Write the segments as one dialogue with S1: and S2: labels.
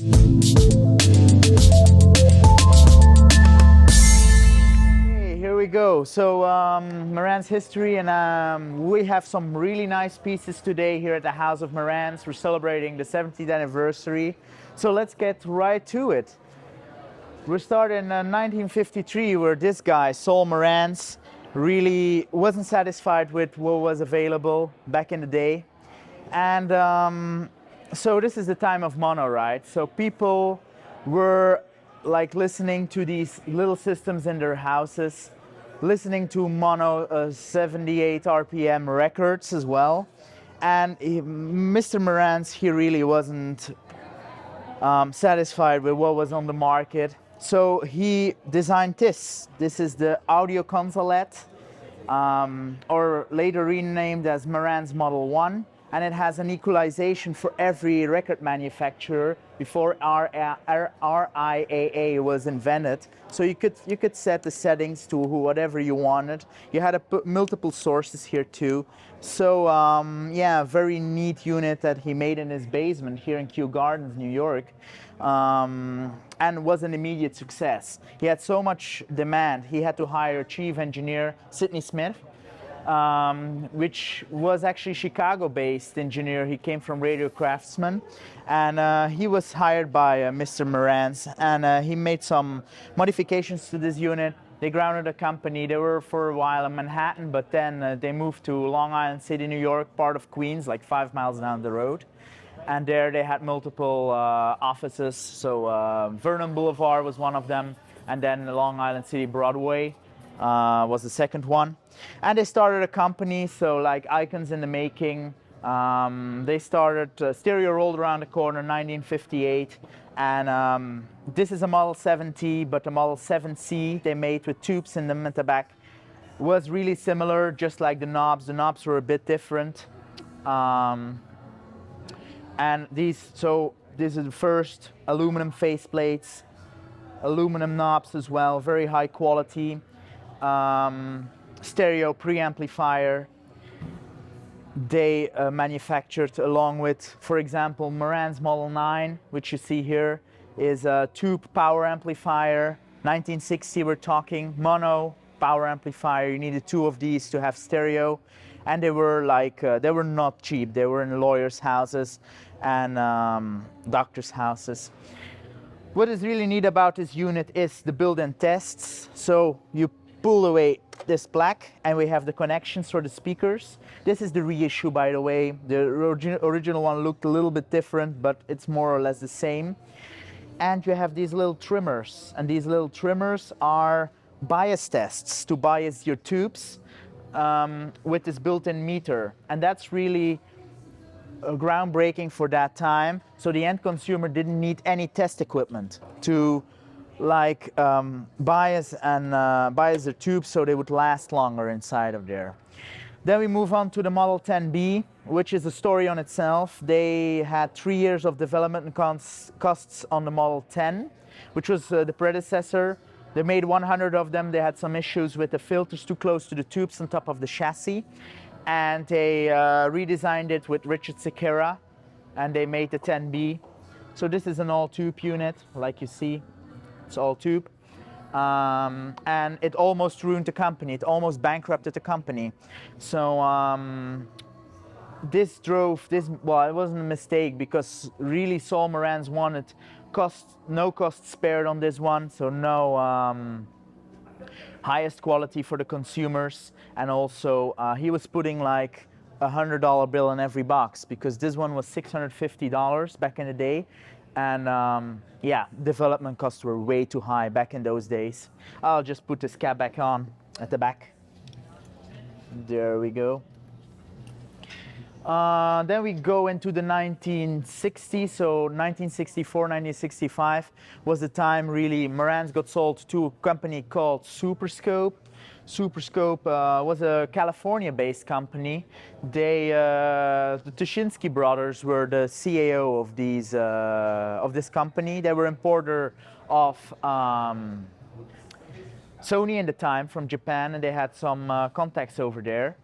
S1: Hey, here we go. So Marantz history, and we have some really nice pieces today here at the House of Marantz. We're celebrating the 70th anniversary. So let's get right to it. We started in 1953, where this guy, Saul Marantz, really wasn't satisfied with what was available back in the day. And so this is the time of mono, right? So people were like listening to these little systems in their houses, listening to mono 78 RPM records as well. And Mr. Marantz, he really wasn't satisfied with what was on the market. So he designed this. This is the audio consolette, or later renamed as Marantz Model 1. And it has an equalization for every record manufacturer before RIAA was invented. So you could set the settings to whatever you wanted. You had to put multiple sources here too. So yeah, very neat unit that he made in his basement here in Kew Gardens, New York, and was an immediate success. He had so much demand, he had to hire chief engineer Sidney Smith, which was actually Chicago-based engineer. He came from Radio Craftsman, and he was hired by Mr. Marantz, and he made some modifications to this unit. They grounded a company. They were for a while in Manhattan, but then they moved to Long Island City, New York, part of Queens, like 5 miles down the road. And there they had multiple offices. So Vernon Boulevard was one of them, and then Long Island City Broadway was the second one. And they started a company, so like icons in the making. They started, stereo rolled around the corner in 1958. And this is a Model 7T, but the Model 7C they made with tubes in them at the back was really similar, just like the knobs. The knobs were a bit different. And these are the first aluminum faceplates, aluminum knobs as well, very high quality. Stereo preamplifier. They manufactured along with, for example, Marantz Model 9, which you see here, is a tube power amplifier. 1960 we're talking, mono power amplifier. You needed two of these to have stereo. And they were like, they were not cheap. They were in lawyers' houses and doctors' houses. What is really neat about this unit is the built-in tests. So you pull away this black and we have the connections for the speakers. This is the reissue, by the way. The original one looked a little bit different, but it's more or less the same. And you have these little trimmers, and these little trimmers are bias tests to bias your tubes with this built-in meter. And that's really groundbreaking for that time. So the end consumer didn't need any test equipment to like bias the tubes so they would last longer inside of there. Then we move on to the Model 10B, which is a story on itself. They had 3 years of development and costs on the Model 10, which was the predecessor. They made 100 of them. They had some issues with the filters too close to the tubes on top of the chassis. And they redesigned it with Richard Sequeira, and they made the 10B. So this is an all-tube unit, like you see. It's all tube. And it almost ruined the company. It almost bankrupted the company. So well, it wasn't a mistake, because really Saul Marantz wanted no cost spared on this one. So no highest quality for the consumers. And also he was putting like $100 bill in every box, because this one was $650 back in the day. And yeah, development costs were way too high back in those days. I'll just put this cap back on at the back. There we go. Then we go into the 1960s. So 1964, 1965 was the time really Marantz got sold to a company called Superscope. Superscope was a California-based company. The Tuschinski brothers were the CAO of this company. They were importer of Sony in the time from Japan, and they had some contacts over there.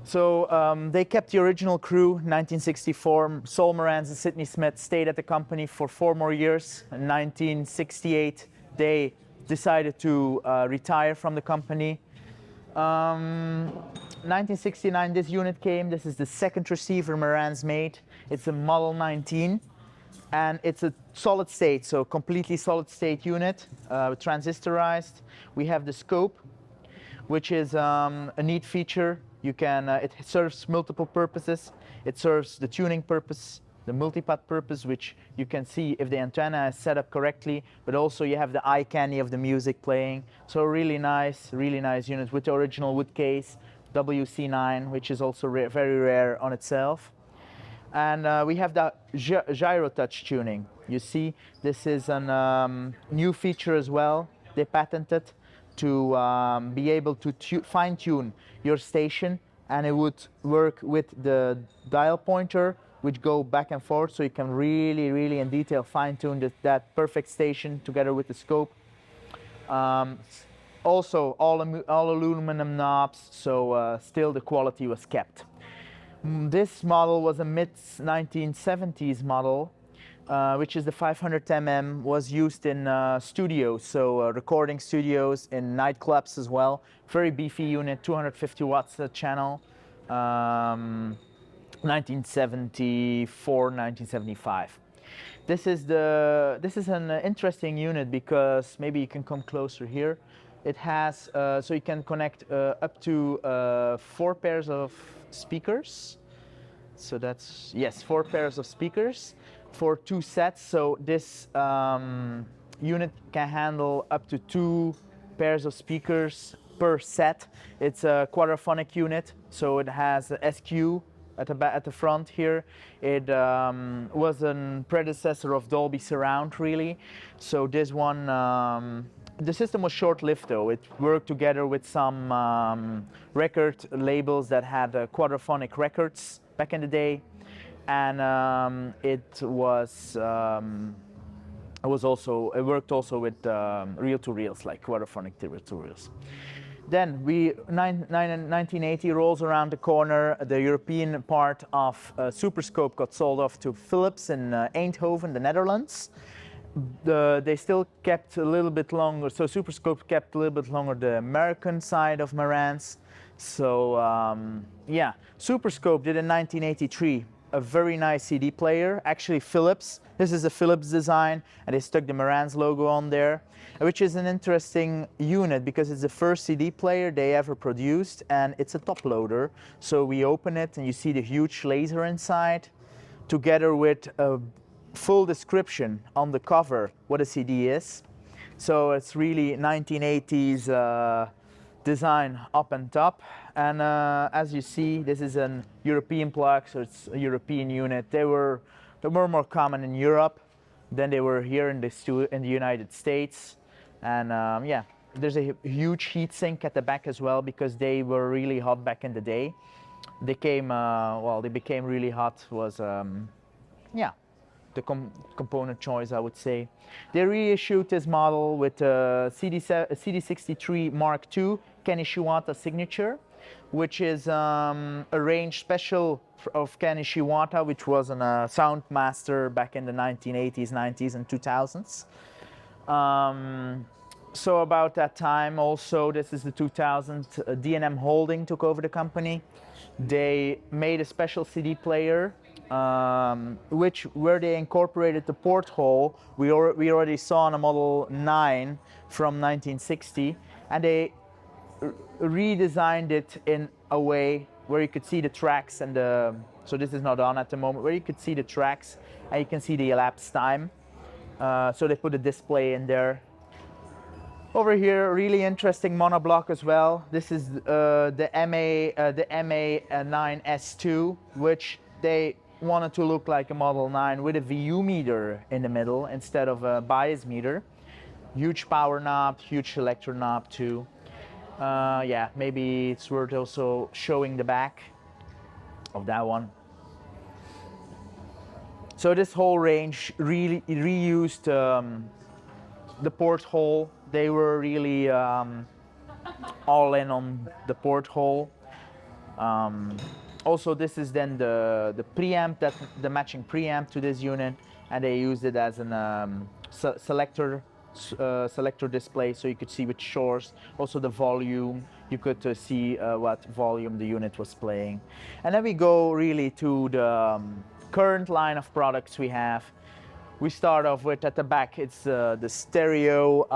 S1: So they kept the original crew. 1964, Sol Marantz and Sidney Smith stayed at the company for 4 more years. In 1968, they decided to retire from the company. 1969, this unit came. This is the second receiver Marantz made. It's a Model 19, and it's a solid state, so completely solid state unit, transistorized. We have the scope, which is a neat feature. You can, it serves multiple purposes. It serves the tuning purpose, the multipath purpose, which you can see if the antenna is set up correctly, but also you have the eye candy of the music playing. So really nice unit with the original wood case, WC9, which is also very rare on itself. And we have the gyro touch tuning. You see, this is a new feature as well. They patented to be able to fine-tune your station, and it would work with the dial pointer, which go back and forth, so you can really in detail fine-tune that perfect station together with the scope. Also, all aluminum knobs, so still the quality was kept. This model was a mid-1970s model, which is the 500 mm, was used in studios, so recording studios, in nightclubs as well. Very beefy unit, 250 watts a channel, 1974, 1975. This is an interesting unit because maybe you can come closer here. It has, so you can connect up to 4 pairs of speakers. So that's, yes, 4 pairs of speakers for 2 sets. So this unit can handle up to 2 pairs of speakers per set. It's a quadraphonic unit, so it has a SQ at the front here. It was a predecessor of Dolby Surround, really. So this one, the system was short-lived though. It worked together with some record labels that had quadraphonic records back in the day, and it worked also with reel-to-reels, like quadraphonic reel-to-reels. Then 1980 rolls around the corner. The European part of Superscope got sold off to Philips in Eindhoven, the Netherlands. They still kept a little bit longer, so Superscope kept a little bit longer the American side of Marantz. So yeah, Superscope did in 1983 a very nice CD player, actually Philips. This is a Philips design, and they stuck the Marantz logo on there, which is an interesting unit because it's the first CD player they ever produced, and it's a top loader. So we open it and you see the huge laser inside, together with a full description on the cover what a CD is. So it's really 1980s design up and top. And as you see, this is an European plug, so it's a European unit. They were more common in Europe than they were here in the United States. And yeah, there's a huge heat sink at the back as well because they were really hot back in the day. They came, well, they became really hot was, yeah, the component choice, I would say. They reissued this model with a CD63 Mark II Kenny Shiwata signature, which is a range special of Kenny Shiwata, which was a sound master back in the 1980s, 90s, and 2000s. So about that time also, this is the 2000, D&M Holding took over the company. They made a special CD player where they incorporated the porthole we already saw on a Model 9 from 1960, and they redesigned it in a way where you could see the tracks and so this is not on at the moment, where you could see the tracks and you can see the elapsed time. So they put a display in there. Over here, really interesting monoblock as well. This is the MA9S2, which they wanted to look like a Model 9 with a VU meter in the middle instead of a bias meter. Huge power knob, huge selector knob too. Yeah, maybe it's worth also showing the back of that one. So this whole range really reused the porthole. They were really all in on the porthole. Also, this is then the preamp, the matching preamp to this unit, and they used it as an selector display, so you could see which source, also the volume. You could see what volume the unit was playing. And then we go really to the current line of products we have. We start off with, at the back, it's the stereo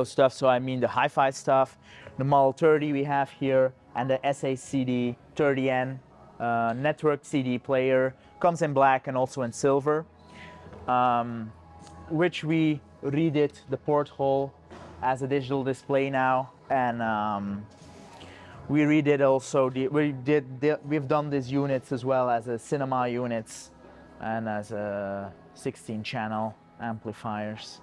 S1: stuff, so I mean the hi-fi stuff. The Model 30 we have here, and the SACD 30N network CD player. Comes in black and also in silver, which we redid the porthole as a digital display now, and we redid also we've done these units as well as a cinema units and as a 16-channel amplifiers.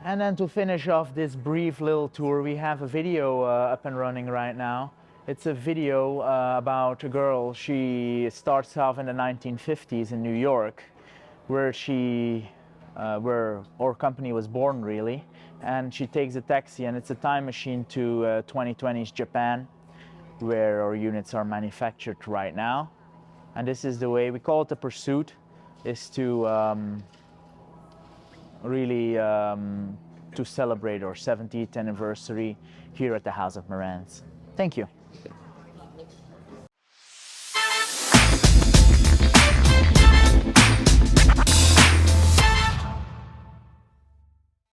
S1: And then to finish off this brief little tour, we have a video up and running right now. It's a video about a girl. She starts off in the 1950s in New York, where where our company was born, really. And she takes a taxi, and it's a time machine to 2020s Japan, where our units are manufactured right now. And this is the way, we call it the pursuit, is to really to celebrate our 70th anniversary here at the House of Marantz. Thank you.